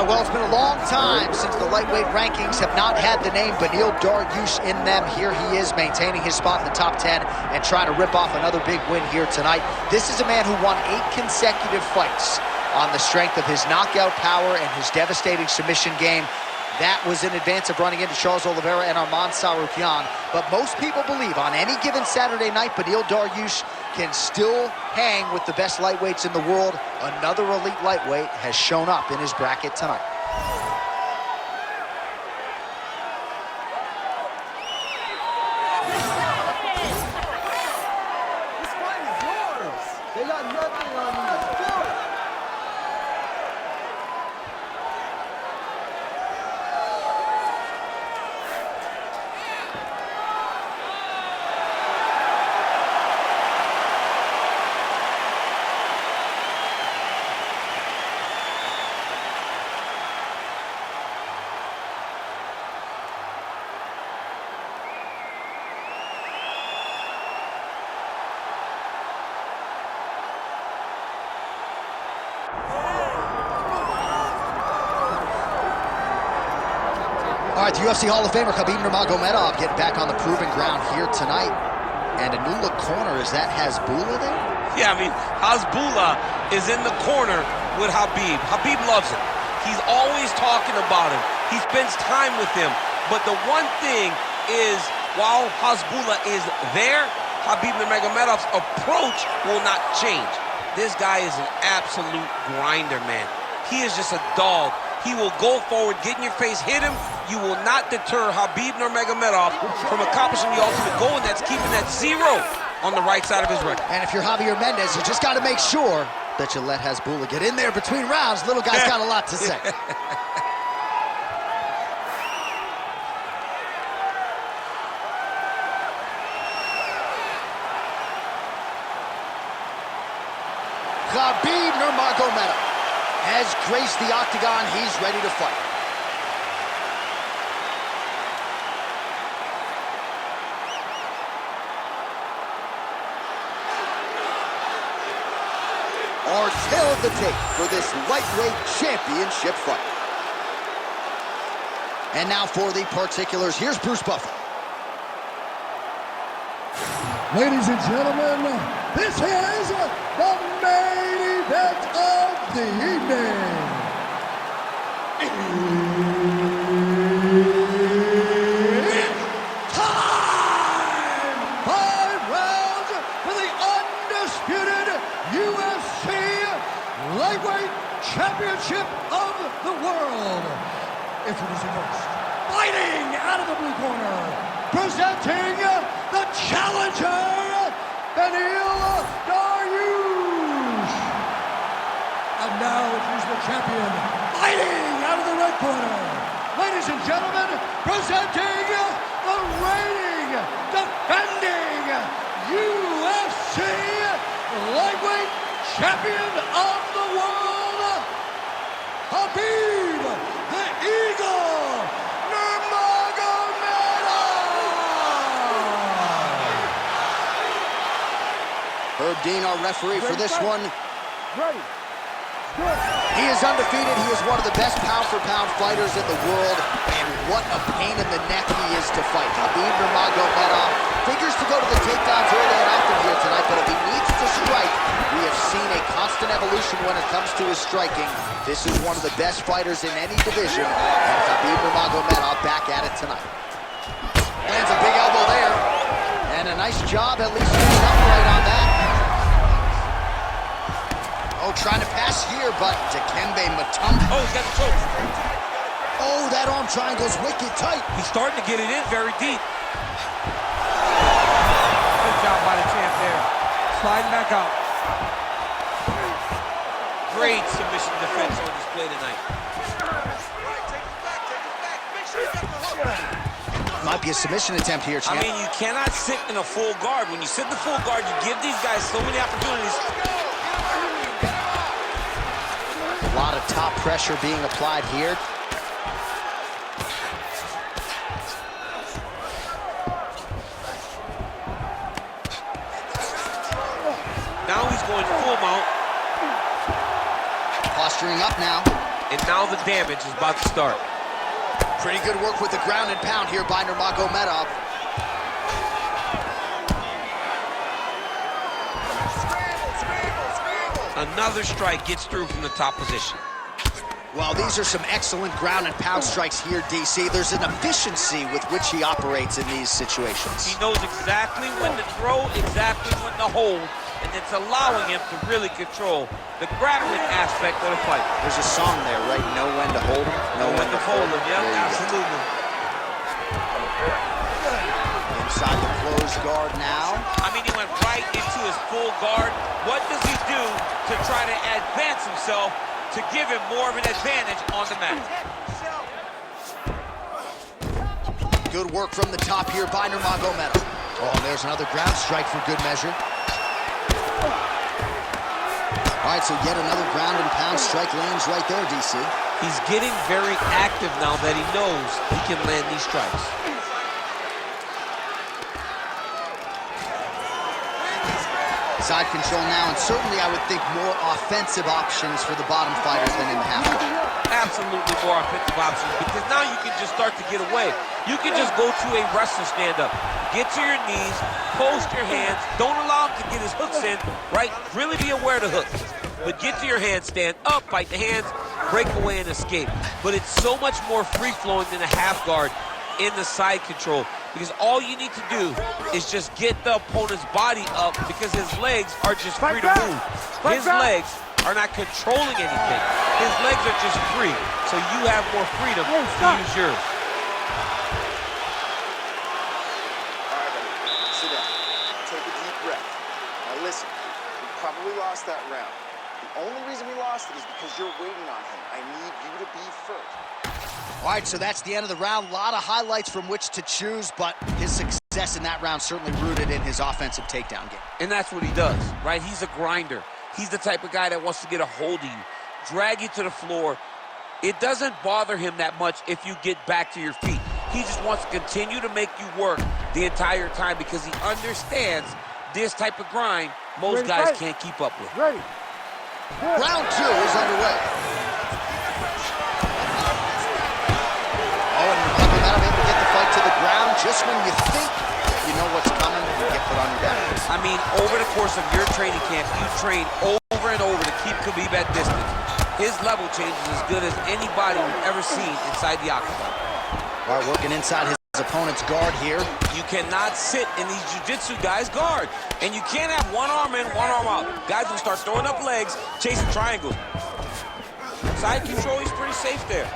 Well, it's been a long time since the lightweight rankings have not had the name Beneil Dariush in them. Here he is maintaining his spot in the top 10 and trying to rip off another big win here tonight. This is a man who won 8 consecutive fights on the strength of his knockout power and his devastating submission game. That was in advance of running into Charles Oliveira and Arman Tsarukyan. But most people believe on any given Saturday night, Beneil Dariush can still hang with the best lightweights in the world. Another elite lightweight has shown up in his bracket tonight. This fight is yours. They got nothing on you. Let's do it. All right, the UFC Hall of Famer Khabib Nurmagomedov getting back on the proving ground here tonight. And a new look corner, is that Hasbulla there? Yeah, I mean, Hasbulla is in the corner with Khabib. Khabib loves him. He's always talking about him. He spends time with him. But the one thing is, while Hasbulla is there, Khabib Nurmagomedov's approach will not change. This guy is an absolute grinder, man. He is just a dog. He will go forward, get in your face, hit him. You will not deter Khabib Nurmagomedov from accomplishing the ultimate goal, and that's keeping that 0 on the right side of his record. And if you're Javier Mendez, you just got to make sure that you let Hasbulla get in there between rounds. Little guy's got a lot to say. Khabib Nurmagomedov has graced the octagon. He's ready to fight. Our tale of the tape for this lightweight championship fight. And now for the particulars, here's Bruce Buffer. Ladies and gentlemen, this is the main event of the evening. It's time! 5 rounds for the undisputed UFC Lightweight Championship of the World. Introducing first, fighting out of the blue corner, presenting the challenger, Beneil Dariush. And now introducing the champion, fighting out of the red corner. Ladies and gentlemen, presenting the reigning, defending UFC Lightweight Champion of the World, Khabib the Eagle Nurmagomedov. Herb Dean, our referee for this one. Ready. He is undefeated. He is one of the best pound-for-pound fighters in the world. And what a pain in the neck he is to fight. Khabib Nurmagomedov figures to go to the takedowns early and often here tonight, but if he needs to strike, we have seen a constant evolution when it comes to his striking. This is one of the best fighters in any division, and Khabib Nurmagomedov back at it tonight. Lands a big elbow there, and a nice job at least getting upright on that. Oh, trying to pass here, but Dikembe Mutombo. Oh, he's got the choke. Oh, that arm triangle's wicked tight. He's starting to get it in very deep. Good job by the champ there. Sliding back out. Great submission defense on display tonight. Might be a submission attempt here, champ. I mean, you cannot sit in a full guard. When you sit in the full guard, you give these guys so many opportunities. A lot of top pressure being applied here. Now he's going full mount. Posturing up now. and now the damage is about to start. Pretty good work with the ground and pound here by Nurmagomedov. Another strike gets through from the top position. Well, these are some excellent ground and pound strikes here, DC. There's an efficiency with which he operates in these situations. He knows exactly when to throw, exactly when to hold, and it's allowing him to really control the grappling aspect of the fight. There's a song there, right? Know when to hold him, Know when to hold him, yeah, absolutely. Inside the closed guard now. I mean, he went right into his full guard. What does he do to try to advance himself to give him more of an advantage on the mat? Good work from the top here by Nurmagomedov. Oh, and there's another ground strike for good measure. All right, so yet another ground and pound strike lands right there, DC. He's getting very active now that he knows he can land these strikes. Side control now, and certainly I would think more offensive options for the bottom fighters than in the half guard. Absolutely more offensive options, because now you can just start to get away. You can just go to a wrestling stand-up. Get to your knees, post your hands, don't allow him to get his hooks in, right? Really be aware of the hooks. But get to your hands, stand up, fight the hands, break away and escape. But it's so much more free-flowing than a half guard in the side control, because all you need to do is just get the opponent's body up, because his legs are just free to move. His legs are not controlling anything. His legs are just free, so you have more freedom to use yours. All right, buddy. Sit down. Take a deep breath. Now listen, we probably lost that round. The only reason we lost it is because you're waiting on him. I need you to be first. All right, so that's the end of the round. A lot of highlights from which to choose, but his success in that round certainly rooted in his offensive takedown game. And that's what he does, right? He's a grinder. He's the type of guy that wants to get a hold of you, drag you to the floor. It doesn't bother him that much if you get back to your feet. He just wants to continue to make you work the entire time, because he understands this type of grind most guys can't keep up with. Ready. Round 2 is underway. Oh, and Nurmagomedov able to get the fight to the ground just when you think you know what's coming, you get put on your back. I mean, over the course of your training camp, you train over and over to keep Khabib at distance. His level change is as good as anybody we've ever seen inside the octagon. All right, working inside his opponent's guard here. You cannot sit in these jiu-jitsu guys' guard. And you can't have one arm in, one arm out. Guys will start throwing up legs, chasing triangles. Side control, he's pretty safe there.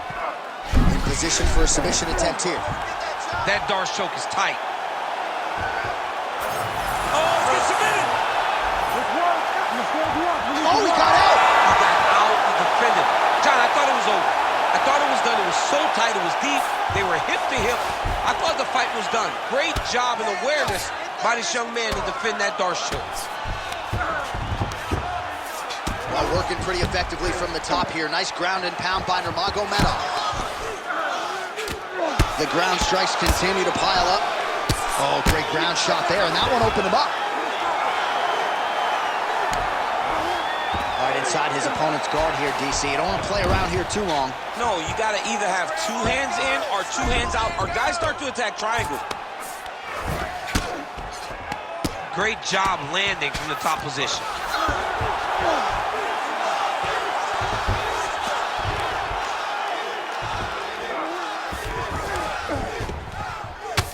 In position for a submission attempt here. That Dariush choke is tight. Oh, he's submitted! Oh, he got out! He got out and defended. John, I thought it was over. I thought it was done. It was so tight, it was deep. They were hip to hip. I thought the fight was done. Great job and awareness by this young man to defend that Dariush choke. Well, working pretty effectively from the top here. Nice ground and pound by Nurmagomedov. The ground strikes continue to pile up. Oh, great ground shot there, and that one opened him up. All right, inside his opponent's guard here, DC. You don't want to play around here too long. No, you got to either have 2 hands in or 2 hands out, or guys start to attack triangles. Great job landing from the top position.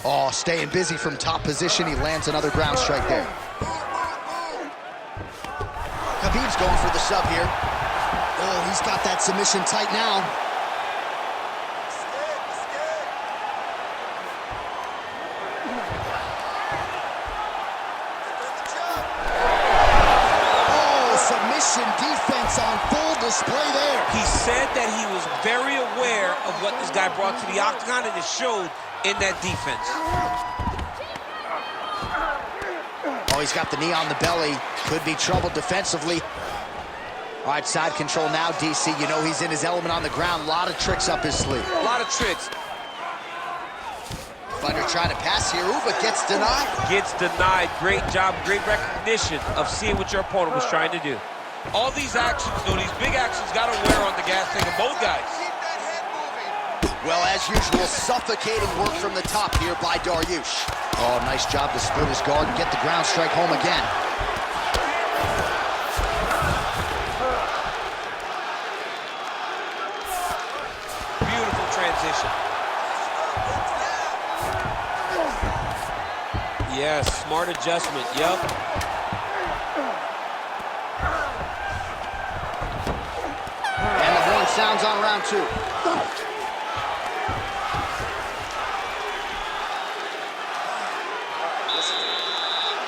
Oh, staying busy from top position. He lands another ground strike there. Khabib's going for the sub here. Oh, he's got that submission tight now. Oh, submission defense on full display there. He said that he was very aware of what this guy brought to the octagon, and it showed in that defense. Oh, he's got the knee on the belly. Could be trouble defensively. All right, side control now, DC. You know he's in his element on the ground. A lot of tricks up his sleeve. A lot of tricks. Fighter trying to pass here. Ooh, but gets denied. Gets denied. Great job, great recognition of seeing what your opponent was trying to do. All these actions, though, these big actions got to wear on the gas tank of both guys. Well, as usual, suffocating work from the top here by Dariush. Oh, nice job to split his guard and get the ground strike home again. Beautiful transition. Yes, smart adjustment, yep. And the horn sounds on round 2. Listen to me.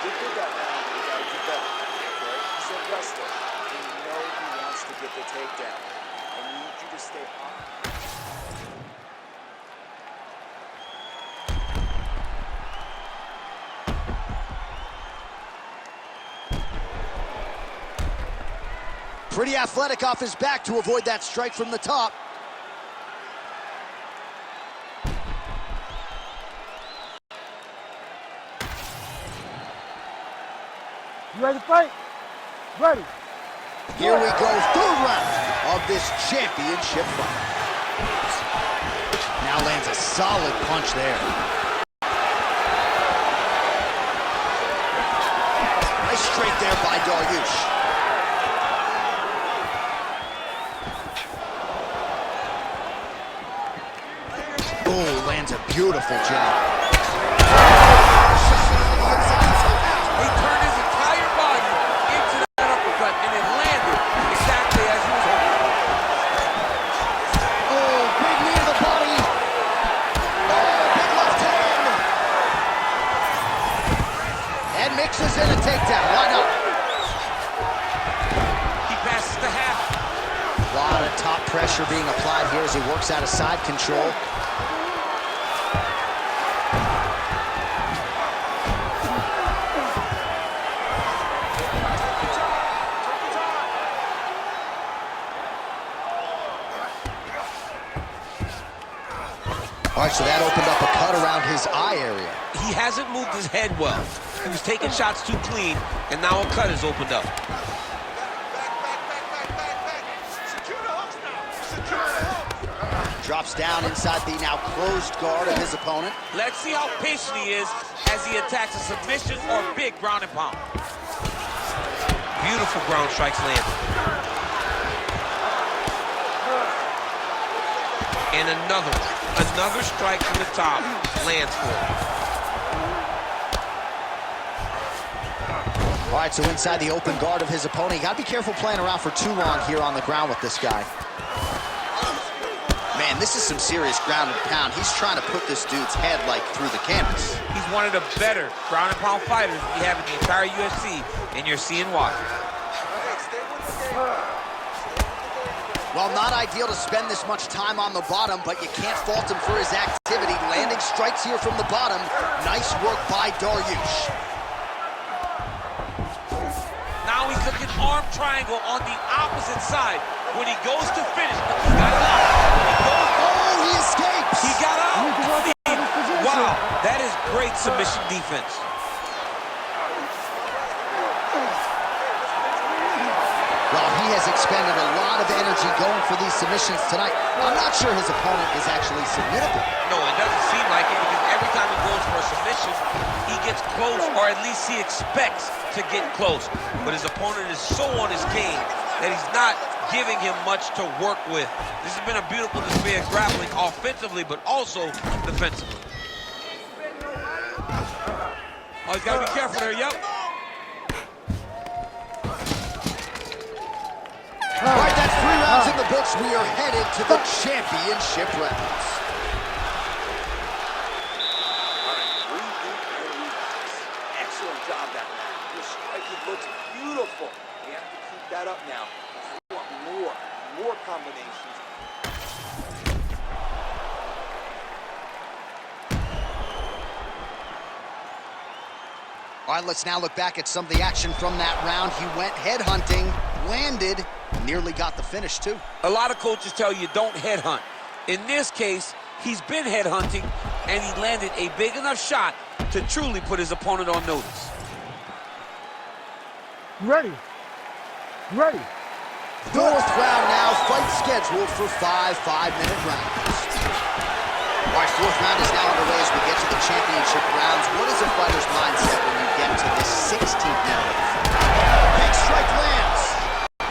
You did that round, but you gotta do better. Okay? He's a wrestler. You know he wants to get the takedown. I need you to stay on. Pretty athletic off his back to avoid that strike from the top. You ready to fight? Ready. Here we go, third round of this championship fight. Now lands a solid punch there. Nice straight there by Dariush. Oh, lands a beautiful jab. He turned his entire body into that uppercut, and it landed exactly as he was hoping. Oh, big knee to the body. Oh, big left hand. And mixes in a takedown. Why not? He passes the half. A lot of top pressure being applied here as he works out of side control. All right, so that opened up a cut around his eye area. He hasn't moved his head well. He was taking shots too clean, and now a cut has opened up. Drops down inside the now closed guard of his opponent. Let's see how patient he is as he attacks a submission or big ground and pound. Beautiful ground strikes landed. And another one. Another strike from the top lands for him. All right, so inside the open guard of his opponent. You got to be careful playing around for too long here on the ground with this guy. Man, this is some serious ground and pound. He's trying to put this dude's head, like, through the canvas. He's one of the better ground and pound fighters we have in the entire UFC, and you're seeing why. Well, not ideal to spend this much time on the bottom, but you can't fault him for his activity. Landing strikes here from the bottom. Nice work by Dariush. Now he's looking arm triangle on the opposite side. When he goes to finish, he got it out. Oh, he escapes. He got out. Wow, that is great submission defense. Well, he has expended a lot of energy going for these submissions tonight. I'm not sure his opponent is actually submittable. No, it doesn't seem like it, because every time he goes for a submission, he gets close, or at least he expects to get close. But his opponent is so on his game that he's not giving him much to work with. This has been a beautiful display of grappling offensively, but also defensively. Oh, he's got to be careful there, yep. All right, that's 3 rounds in the books. We are headed to the championship rounds. All right, breathe deep and relax. Excellent job that round. Your striking looks beautiful. You have to keep that up now. You want more combinations. All right, let's now look back at some of the action from that round. He went headhunting, landed, nearly got the finish, too. A lot of coaches tell you don't headhunt. In this case, he's been headhunting, and he landed a big enough shot to truly put his opponent on notice. You ready? Ready. Fourth round now, fight scheduled for 5 5-minute rounds. All right, fourth round is now underway as we get to the championship rounds. What is a fighter's mindset when you get to this 16th minute? Big strike lands.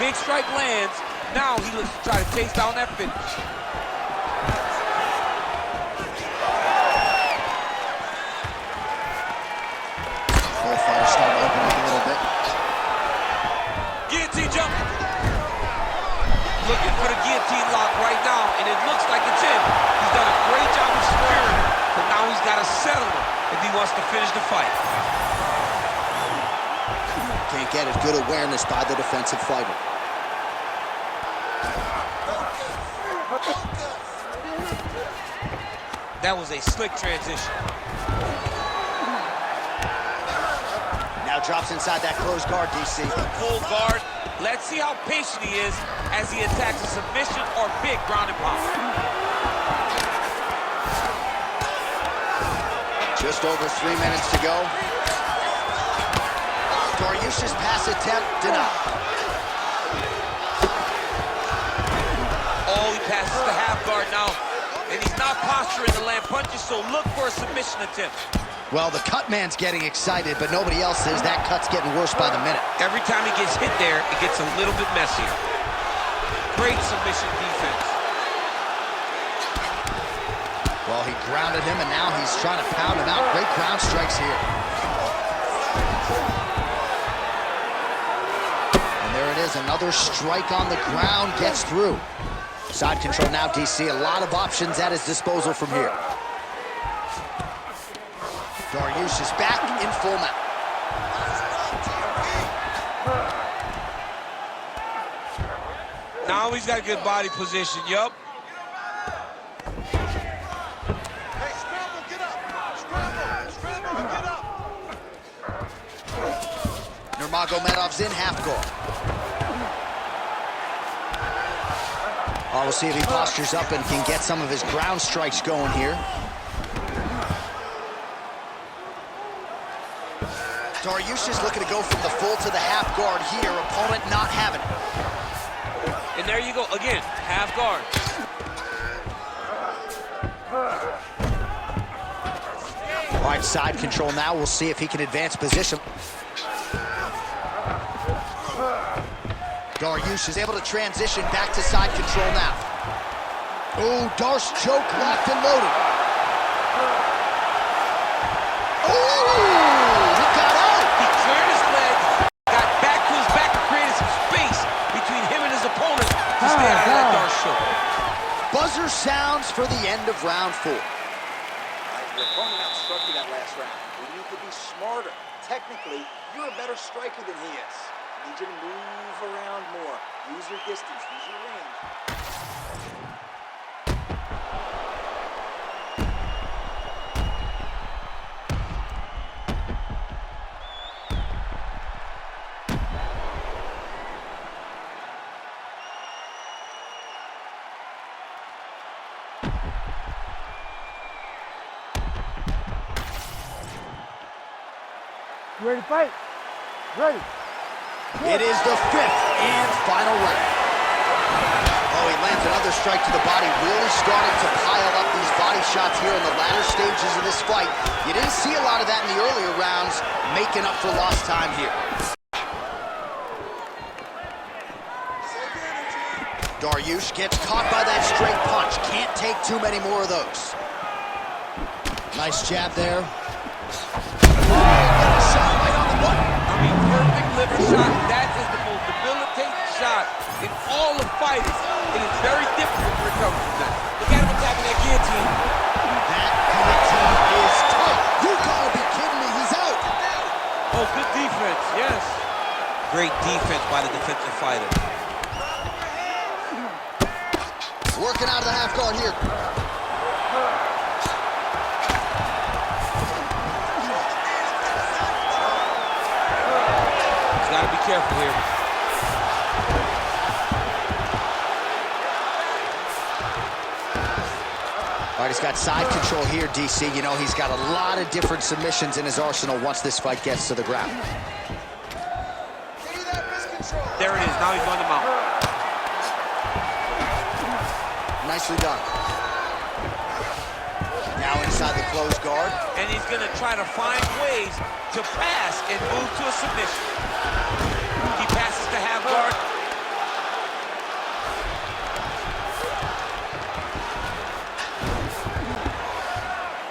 Big strike lands. Now he looks to try to chase down that finish. Both fighters starting to open up a little bit. Guillotine jump. Looking for the guillotine lock right now, and it looks like it's in. He's done a great job of squaring it, but now he's got to settle it if he wants to finish the fight. Can't get it. Good awareness by the defensive fighter. That was a slick transition. Now drops inside that closed guard, DC. Full guard. Let's see how patient he is as he attacks a submission or big ground and pound. Just over 3 minutes to go. Dariush's pass attempt denied. Oh, he passes the half guard now, and he's not posturing to land punches, so look for a submission attempt. Well, the cut man's getting excited, but nobody else is. That cut's getting worse by the minute. Every time he gets hit there, it gets a little bit messier. Great submission defense. Well, he grounded him, and now he's trying to pound him out. Great ground strikes here. And there it is, another strike on the ground, gets through. Side control now, DC. A lot of options at his disposal from here. Dariush is back in full mount. Now he's got a good body position, yup. Hey, scramble, get up! Scramble, get up! Nurmagomedov's in half guard. Oh, we'll see if he postures up and can get some of his ground strikes going here. Dariush is looking to go from the full to the half guard here. Opponent not having it. And there you go, again, half guard. All right, side control now. We'll see if he can advance position. Dariush is able to transition back to side control now. Oh, Darce choke locked and loaded. Buzzer sounds for the end of round 4. Your opponent outstruck you that last round. You need to be smarter. Technically, you're a better striker than he is. I need you to move around more. Use your distance, use your range. You ready to fight? Ready. It is the 5th and final round. Oh, he lands another strike to the body, really starting to pile up these body shots here in the latter stages of this fight. You didn't see a lot of that in the earlier rounds, making up for lost time here. Dariush gets caught by that straight punch. Can't take too many more of those. Nice jab there. Shot right on the button. I mean, perfect liver shot. That is the most debilitating shot in all of fighting. It is very difficult to recover from that. Look at him attacking that guillotine. That guillotine is tight. You gotta be kidding me. He's out. Oh, good defense, yes. Great defense by the defensive fighter. Working out of the half guard here. Gotta be careful here. All right, he's got side control here, DC. You know, he's got a lot of different submissions in his arsenal once this fight gets to the ground. There it is. Now he's on the mount. Nicely done. Now inside the closed guard. And he's going to try to find ways to pass and move to a submission. He passes to half guard.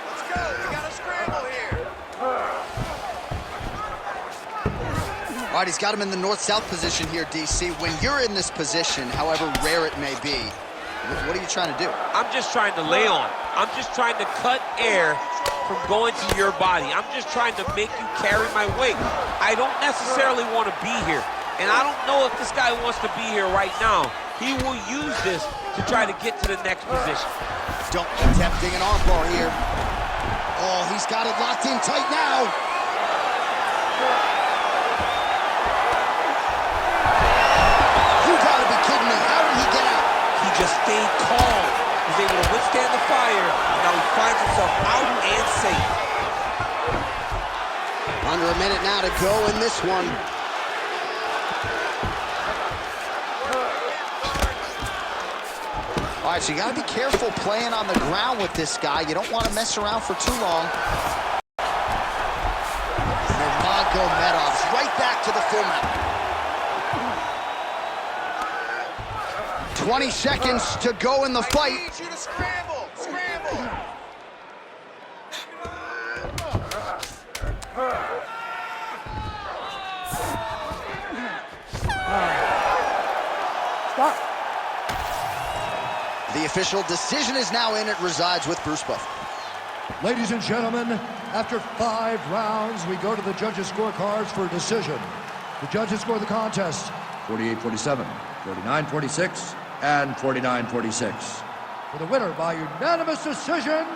Let's go. We got a scramble here. All right, he's got him in the north-south position here, DC. When you're in this position, however rare it may be, what are you trying to do? I'm just trying to lay on. I'm just trying to cut air from going to your body. I'm just trying to make you carry my weight. I don't necessarily want to be here. And I don't know if this guy wants to be here right now. He will use this to try to get to the next position. Don't attempting an armbar here. Oh, he's got it locked in tight now. You gotta be kidding me. How did he get out? He just stayed calm. He's able to withstand the fire. Now he finds himself out and safe. Under a minute now to go in this one. All right, so you got to be careful playing on the ground with this guy. You don't want to mess around for too long. Nurmagomedov's right back to the full mount. 20 seconds to go in the fight. I need you to scramble. Scramble. Stop. The official decision is now in. It resides with Bruce Buffer. Ladies and gentlemen, after 5 rounds, we go to the judges' scorecards for a decision. The judges score the contest 48-47, 49-46, and 49-46. For the winner by unanimous decision,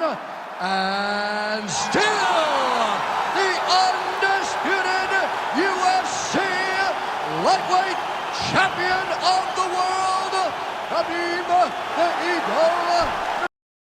and still the undisputed UFC lightweight champion of the world, Khabib the Eagle